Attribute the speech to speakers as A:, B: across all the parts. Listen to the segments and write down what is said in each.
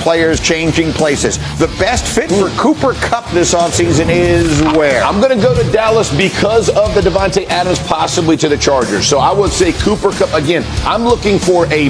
A: players changing places. The best fit for Cooper Kupp this offseason is where?
B: I'm going to go to Dallas because of the Devontae Adams possibly to the Chargers. So I would say Cooper Kupp. Again, I'm looking for a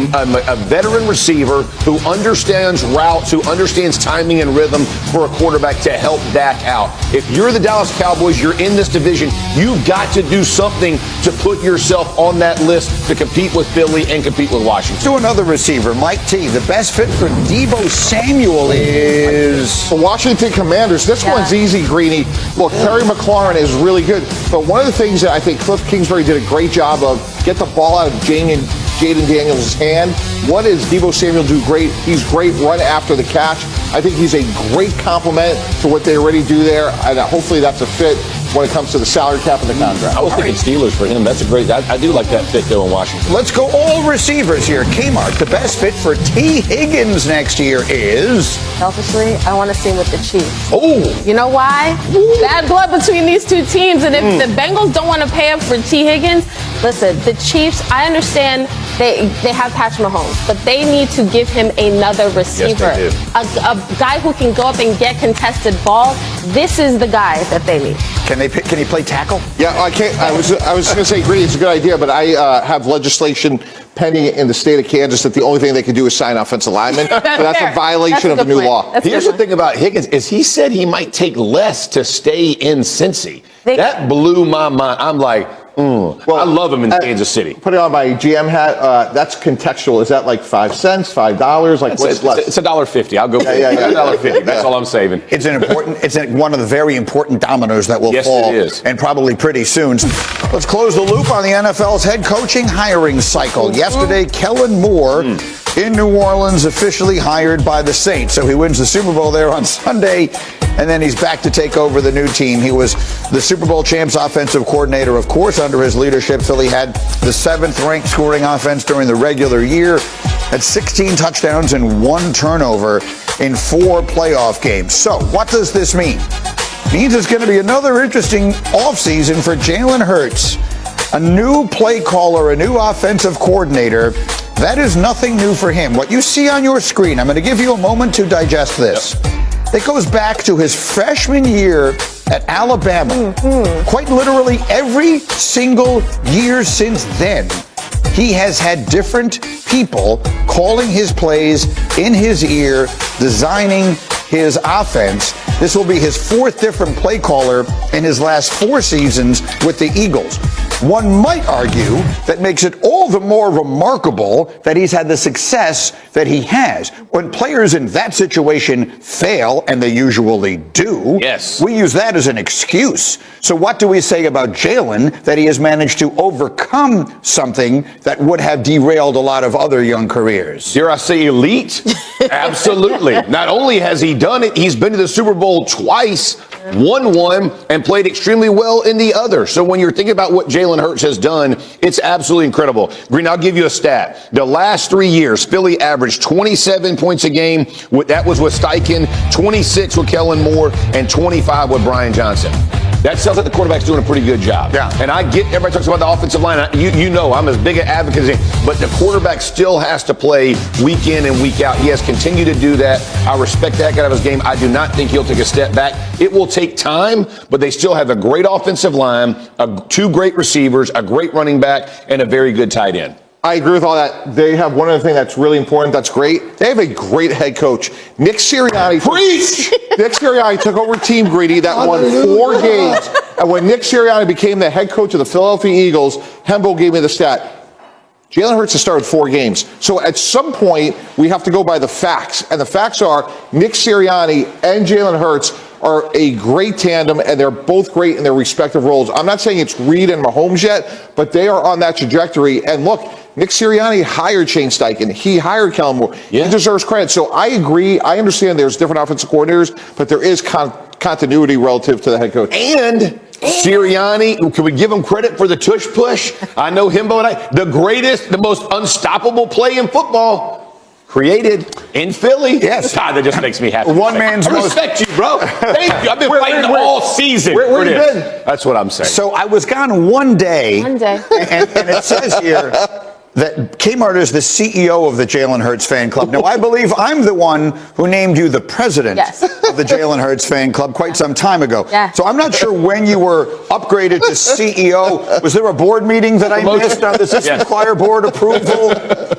B: veteran receiver who understands routes, who understands timing and rhythm for a quarterback to help Dak out. If you're the Dallas Cowboys, you're in this division, you've got to do something to put yourself on that list to compete with Philly and compete with Washington.
A: To another receiver, Mike T. The best fit for Deebo Samuel is...
C: The Washington Commanders. This one's easy, Greeny. Look, Terry McLaurin is really good. But one of the things that I think Cliff Kingsbury did a great job of, get the ball out of Jaden Daniels' hand. What does Deebo Samuel do great? He's great run after the catch. I think he's a great complement to what they already do there, and hopefully that's a fit when it comes to the salary cap and the contract.
B: I was thinking Steelers for him. That's a great. I do like that fit though in Washington.
A: Let's go all receivers here. Kmart, the best fit for T. Higgins next year is...
D: Selfishly, I want to see him with the Chiefs.
A: Oh.
D: You know why? Bad blood between these two teams, and if the Bengals don't want to pay up for T. Higgins, listen, the Chiefs, I understand they have Patrick Mahomes, but they need to give him another receiver.
B: Yes,
D: a guy who can go up and get contested ball. This is the guy that they need.
A: Can he play tackle?
C: Yeah, I can't. I was going to say, Greeny, it's a good idea, but I have legislation pending in the state of Kansas that the only thing they can do is sign offensive linemen. So that's a violation of the new law.
B: Here's the thing about Higgins is he said he might take less to stay in Cincy. That blew my mind. I'm like, well, I love him in Kansas City.
C: Put it on my GM hat. That's contextual. Is that like 5 cents, $5? Like what's less?
B: It's $1.50. I'll go.
C: Yeah.
B: $1.50. That's all I'm saving.
A: It's one of the very important dominoes that will fall.
B: It is.
A: And probably pretty soon. Let's close the loop on the NFL's head coaching hiring cycle. Yesterday, Kellen Moore in New Orleans officially hired by the Saints. So he wins the Super Bowl there on Sunday, and then he's back to take over the new team. He was the Super Bowl champs offensive coordinator, of course. Under his leadership, Philly had the 7th-ranked scoring offense during the regular year, had 16 touchdowns and 1 turnover in 4 playoff games. So what does this mean? It means it's going to be another interesting offseason for Jalen Hurts. A new play caller, a new offensive coordinator. That is nothing new for him. What you see on your screen, I'm going to give you a moment to digest this. It goes back to his freshman year at Alabama. Quite literally every single year since then, he has had different people calling his plays in his ear, designing his offense. This will be his 4th different play caller in his last 4 seasons with the Eagles. One might argue that makes it all the more remarkable that he's had the success that he has. When players in that situation fail, and they usually do, we use that as an excuse. So what do we say about Jalen that he has managed to overcome something that would have derailed a lot of other young careers?
B: Dare I say elite? Absolutely. Not only has he done it, he's been to the Super Bowl twice, won one, and played extremely well in the other. So when you're thinking about what Jalen Hurts has done, it's absolutely incredible. Green, I'll give you a stat. The last 3 years, Philly averaged 27 points a game. That was with Steichen, 26 with Kellen Moore, and 25 with Brian Johnson. That sounds like the quarterback's doing a pretty good job.
A: Yeah.
B: And I get everybody talks about the offensive line. You know I'm as big an advocate as any, but the quarterback still has to play week in and week out. He has continued to do that. I respect the heck out of his game. I do not think he'll take a step back. It will take time, but they still have a great offensive line, 2 great receivers, a great running back, and a very good tight end.
C: I agree with all that. They have one other thing that's really important. That's great. They have a great head coach. Nick Sirianni.
B: Preach!
C: Nick Sirianni took over Team Greedy that won 4 games. And when Nick Sirianni became the head coach of the Philadelphia Eagles, Hembo gave me the stat. Jalen Hurts has started 4 games. So at some point, we have to go by the facts. And the facts are Nick Sirianni and Jalen Hurts are a great tandem, and they're both great in their respective roles. I'm not saying it's Reed and Mahomes yet, but they are on that trajectory. And look, Nick Sirianni hired Shane Steichen. He hired Kellen Moore. He deserves credit. So I agree. I understand there's different offensive coordinators, but there is continuity relative to the head coach.
B: And Sirianni, can we give him credit for the tush push? I know Himbo and I, the greatest, the most unstoppable play in football created in Philly.
A: Yes.
B: God, that just makes me happy.
A: I
B: respect you, bro. Thank you. I've been fighting all season.
C: Where
B: for
C: you
B: this.
C: been?
B: That's what I'm saying.
A: So I was gone one day.
D: One day.
A: And it says here, that Kmart is the CEO of the Jalen Hurts fan club. Now, I believe I'm the one who named you the president of the Jalen Hurts fan club quite some time ago.
D: Yeah.
A: So I'm not sure when you were upgraded to CEO. Was there a board meeting that I missed on the Assistant Choir Board approval?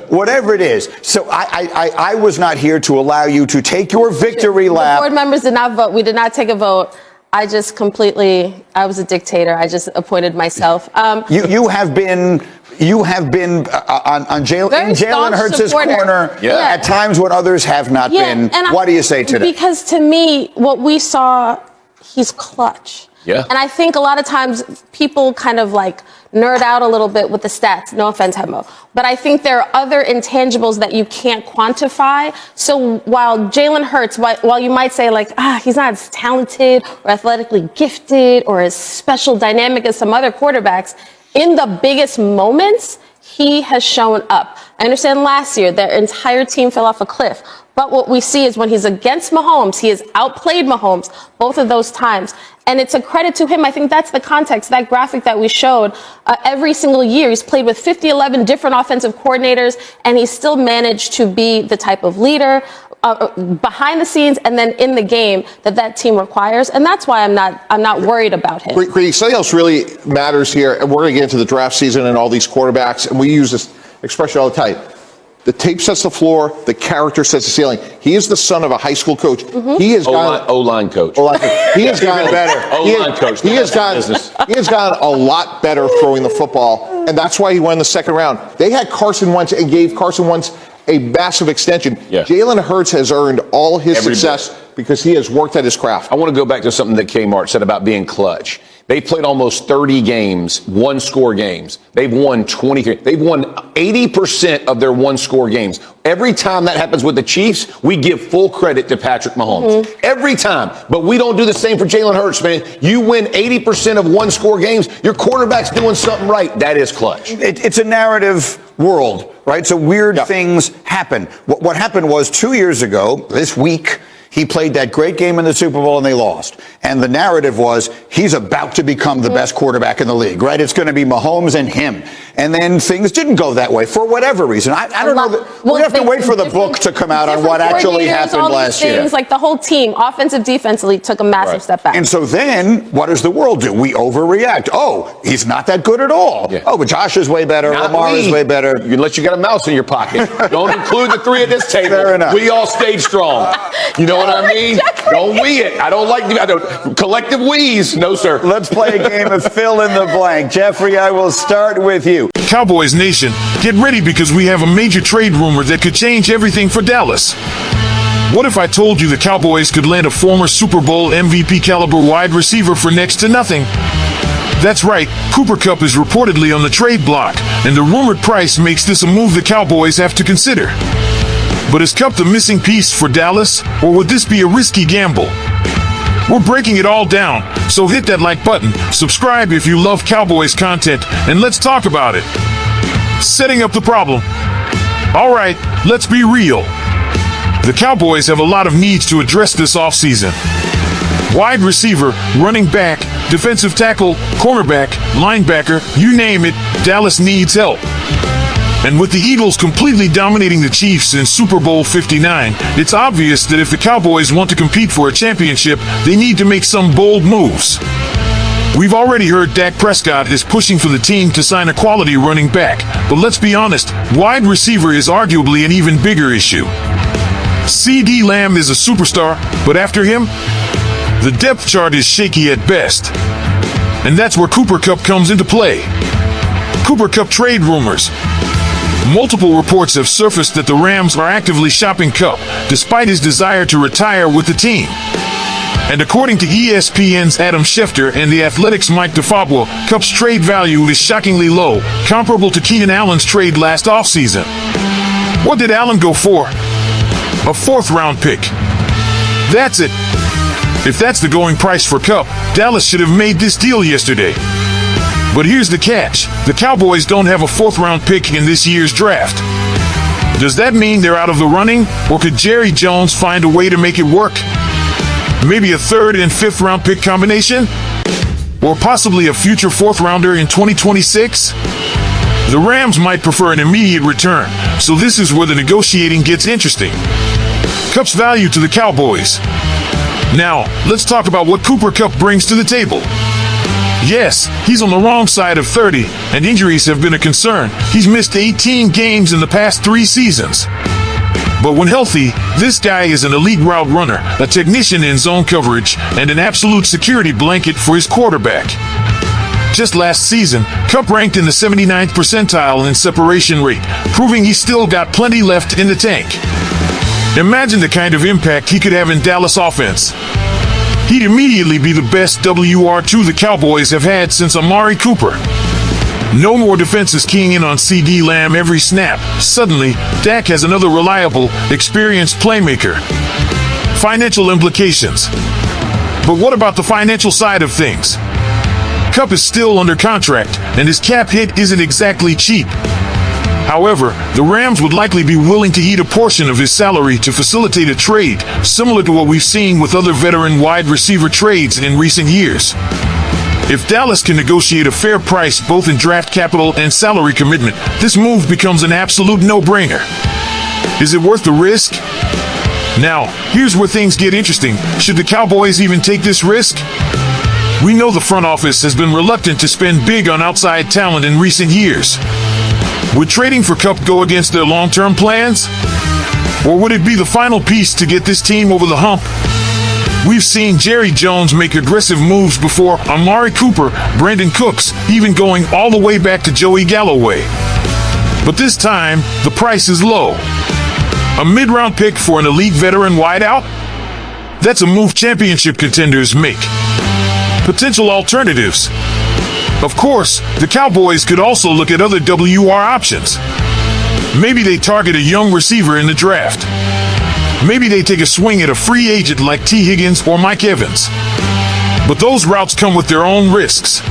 A: Whatever it is. So I was not here to allow you to take your victory lap.
D: The board members did not vote. We did not take a vote. I just I was a dictator. I just appointed myself.
A: You have been on Jalen Hurts' corner at times when others have not been. What do you say today?
D: Because to me, what we saw, he's clutch.
B: Yeah.
D: And I think a lot of times people kind of like nerd out a little bit with the stats. No offense, Hemo. But I think there are other intangibles that you can't quantify. So while Jalen Hurts, while you might say like, he's not as talented or athletically gifted or as special dynamic as some other quarterbacks, in the biggest moments, he has shown up. I understand last year their entire team fell off a cliff. But what we see is when he's against Mahomes, he has outplayed Mahomes both of those times. And it's a credit to him. I think that's the context, that graphic that we showed. Every single year, he's played with 11 different offensive coordinators, and he's still managed to be the type of leader behind the scenes and then in the game that team requires. And that's why I'm not worried about him.
C: Greedy, something else really matters here, and we're going to get into the draft season and all these quarterbacks, and we use this expression all the time. The tape sets the floor. The character sets the ceiling. He is the son of a high school coach. Mm-hmm. He has got
B: O-line coach.
C: He has gotten better.
B: O-line coach.
C: He has gotten a lot better throwing the football, and that's why he won in the second round. They had Carson Wentz and gave Carson Wentz a massive extension.
B: Yeah.
C: Jalen Hurts has earned all his success because he has worked at his craft.
B: I want to go back to something that Kmart said about being clutch. They played almost 30 games, one-score games. They've won 23. They've won 80% of their one-score games. Every time that happens with the Chiefs, we give full credit to Patrick Mahomes. Mm-hmm. Every time. But we don't do the same for Jalen Hurts, man. You win 80% of one-score games, your quarterback's doing something right. That is clutch.
A: It's a narrative world, right? So weird things happen. What happened was 2 years ago, this week, he played that great game in the Super Bowl and they lost. And the narrative was he's about to become the best quarterback in the league, right? It's going to be Mahomes and him. And then things didn't go that way for whatever reason. I don't know. We have to wait for the book to come out on what actually happened last year.
D: Like the whole team, offensive, defensively, took a massive step back.
A: And so then what does the world do? We overreact. Oh, he's not that good at all. Yeah. Oh, but Josh is way better. Lamar is way better.
B: Unless you got a mouse in your pocket. Don't include the three at this table.
A: Fair enough.
B: We all stayed strong. You know what I mean? Don't we it. I don't collective wheeze. No, sir.
A: Let's play a game of fill in the blank. Jeffrey, I will start with you.
E: Cowboys Nation, get ready because we have a major trade rumor that could change everything for Dallas. What if I told you the Cowboys could land a former Super Bowl MVP caliber wide receiver for next to nothing? That's right, Cooper Kupp is reportedly on the trade block, and the rumored price makes this a move the Cowboys have to consider. But is Kupp the missing piece for Dallas, or would this be a risky gamble? We're breaking it all down, so hit that like button, subscribe if you love Cowboys content, and let's talk about it. Setting up the problem. All right, let's be real. The Cowboys have a lot of needs to address this offseason. Wide receiver, running back, defensive tackle, cornerback, linebacker, you name it, Dallas needs help. And with the Eagles completely dominating the Chiefs in Super Bowl 59, it's obvious that if the Cowboys want to compete for a championship, they need to make some bold moves. We've already heard Dak Prescott is pushing for the team to sign a quality running back, but let's be honest, wide receiver is arguably an even bigger issue. CeeDee Lamb is a superstar, but after him, the depth chart is shaky at best. And that's where Cooper Kupp comes into play. Cooper Kupp trade rumors. Multiple reports have surfaced that the Rams are actively shopping Kupp, despite his desire to retire with the team. And according to ESPN's Adam Schefter and The Athletic's Mike DeFabio, Kupp's trade value is shockingly low, comparable to Keenan Allen's trade last offseason. What did Allen go for? A fourth-round pick. That's it. If that's the going price for Kupp, Dallas should have made this deal yesterday. But here's the catch. The Cowboys don't have a fourth-round pick in this year's draft. Does that mean they're out of the running, or could Jerry Jones find a way to make it work? Maybe a third and fifth-round pick combination? Or possibly a future fourth-rounder in 2026? The Rams might prefer an immediate return, so this is where the negotiating gets interesting. Kupp's value to the Cowboys. Now, let's talk about what Cooper Kupp brings to the table. Yes, he's on the wrong side of 30, and injuries have been a concern. He's missed 18 games in the past 3 seasons. But when healthy, this guy is an elite route runner, a technician in zone coverage, and an absolute security blanket for his quarterback. Just last season, Kupp ranked in the 79th percentile in separation rate, proving he's still got plenty left in the tank. Imagine the kind of impact he could have in Dallas offense. He'd immediately be the best WR2 the Cowboys have had since Amari Cooper. No more defenses keying in on CD Lamb every snap. Suddenly, Dak has another reliable, experienced playmaker. Financial implications. But what about the financial side of things? Kupp is still under contract, and his cap hit isn't exactly cheap. However, the Rams would likely be willing to eat a portion of his salary to facilitate a trade, similar to what we've seen with other veteran wide receiver trades in recent years. If Dallas can negotiate a fair price both in draft capital and salary commitment, this move becomes an absolute no-brainer. Is it worth the risk? Now, here's where things get interesting. Should the Cowboys even take this risk? We know the front office has been reluctant to spend big on outside talent in recent years. Would trading for Kupp go against their long-term plans? Or would it be the final piece to get this team over the hump? We've seen Jerry Jones make aggressive moves before, Amari Cooper, Brandon Cooks, even going all the way back to Joey Galloway. But this time, the price is low. A mid-round pick for an elite veteran wideout? That's a move championship contenders make. Potential alternatives. Of course, the Cowboys could also look at other WR options. Maybe they target a young receiver in the draft. Maybe they take a swing at a free agent like T. Higgins or Mike Evans. But those routes come with their own risks.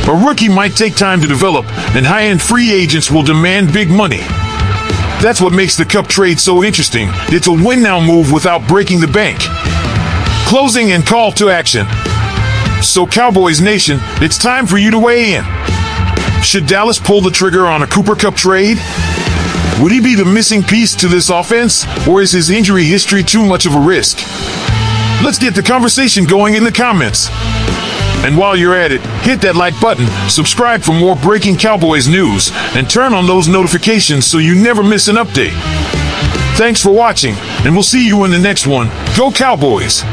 E: A rookie might take time to develop, and high-end free agents will demand big money. That's what makes the Kupp trade so interesting. It's a win-now move without breaking the bank. Closing and call to action. So Cowboys Nation, it's time for you to weigh in. Should Dallas pull the trigger on a Cooper Kupp trade? Would he be the missing piece to this offense, or is his injury history too much of a risk? Let's get the conversation going in the comments. And while you're at it, hit that like button, subscribe for more breaking Cowboys news, and turn on those notifications so you never miss an update. Thanks for watching, and we'll see you in the next one. Go Cowboys!